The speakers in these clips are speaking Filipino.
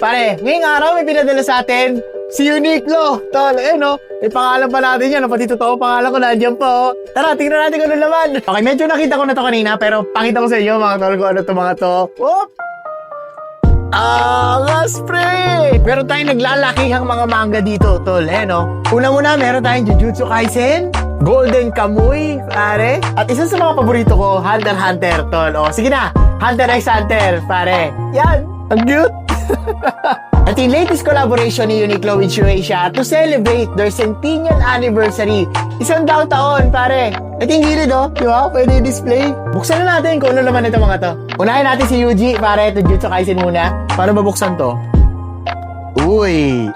Pare, ngayong araw may pinadala sa atin si Uniqlo. Tol, no? May pangalan pa natin yan. Pati totoo pangalan ko nandiyan po. Tara, tingnan natin kung ano naman. Okay, medyo nakita ko na to kanina, pero pakita ko sa inyo mga tol kung ano to mga to. Whoop! Mas pre! Meron tayong naglalakihang mga manga dito, tol, no? Una-muna, meron tayong Jujutsu Kaisen, Golden Kamuy, pare. At isa sa mga paborito ko, Hunter x Hunter, tol. O, sige na, Hunter x Hunter, pare. Yan, ang cute! At yung latest collaboration ni Uniqlo with Shueisha to celebrate their centennial anniversary. 100 taon, pare. At yung gilid, di ba? Pwede i-display. Buksan na natin kung ano naman ito mga to. Unahin natin si Yuji, pare. Ito Jujutsu Kaisen muna. Paano babuksan to? Uy!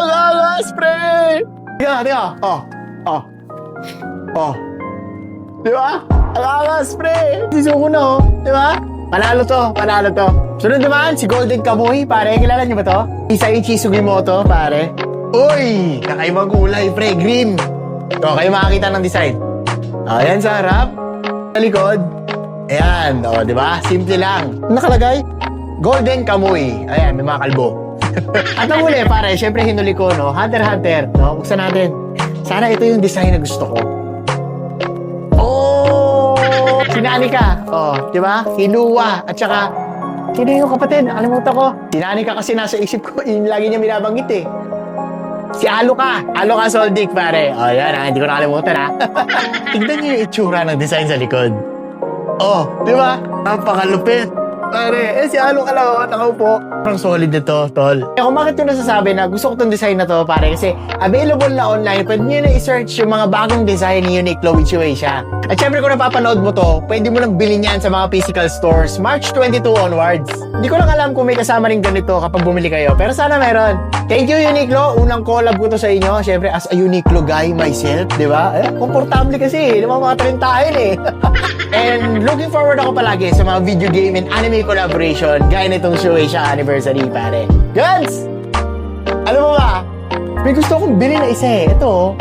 Gagas, pre! Tiga. Di ba? Gagas, pre! Sisuko na, di ba? Panalo to. Sunod naman, si Golden Kamuy, pare. Kilala niyo ba to? Isaichi Sugimoto, pare. Uy! Kakaibang kulay, pre. Green. So, kayo makakita ng design. Ayan sa harap. Sa likod. Ayan, di ba? Simple lang. Nakalagay, Golden Kamuy. Ayan, may mga kalbo. At ang huli, pare, syempre hinuli ko, no? Hunter x Hunter, no? Buksan natin. Sana ito yung design na gusto ko. Sinani ka. Di ba? Hinuwa. At saka, sino yung kapatid? Nakalimutan ko. Sinani ka kasi nasa isip ko. Yung lagi niya binabanggit eh. Si Aloka. Aloka Soldic, pare. Yan. Hindi ko nakalimutan, ha. Tignan niyo yung itsura ng design sa likod. Di ba? Napakalupit. Pare, si Aloka lang, nakaupo. Parang solid nito, tol. Kung bakit ko nasasabi na gusto ko itong design na to, pare, kasi available na online, pwede nyo na i-search yung mga bagong design ni Uniqlo with Shueisha. At syempre kung napapanood mo to, pwede mo nang bilhin yan sa mga physical stores March 22 onwards. Hindi ko lang alam kung may kasama rin ganito kapag bumili kayo, pero sana meron. Thank you, Uniqlo. Unang collab ko to sa inyo. Syempre, as a Uniqlo guy myself, di ba? Komportable kasi. Mga tarin eh. And looking forward ako palagi sa mga video game and anime collaboration gaya nitong Shueisha anniversary, pare. Guns! Alam mo ba? May gusto akong bilhin na isa eh. Ito,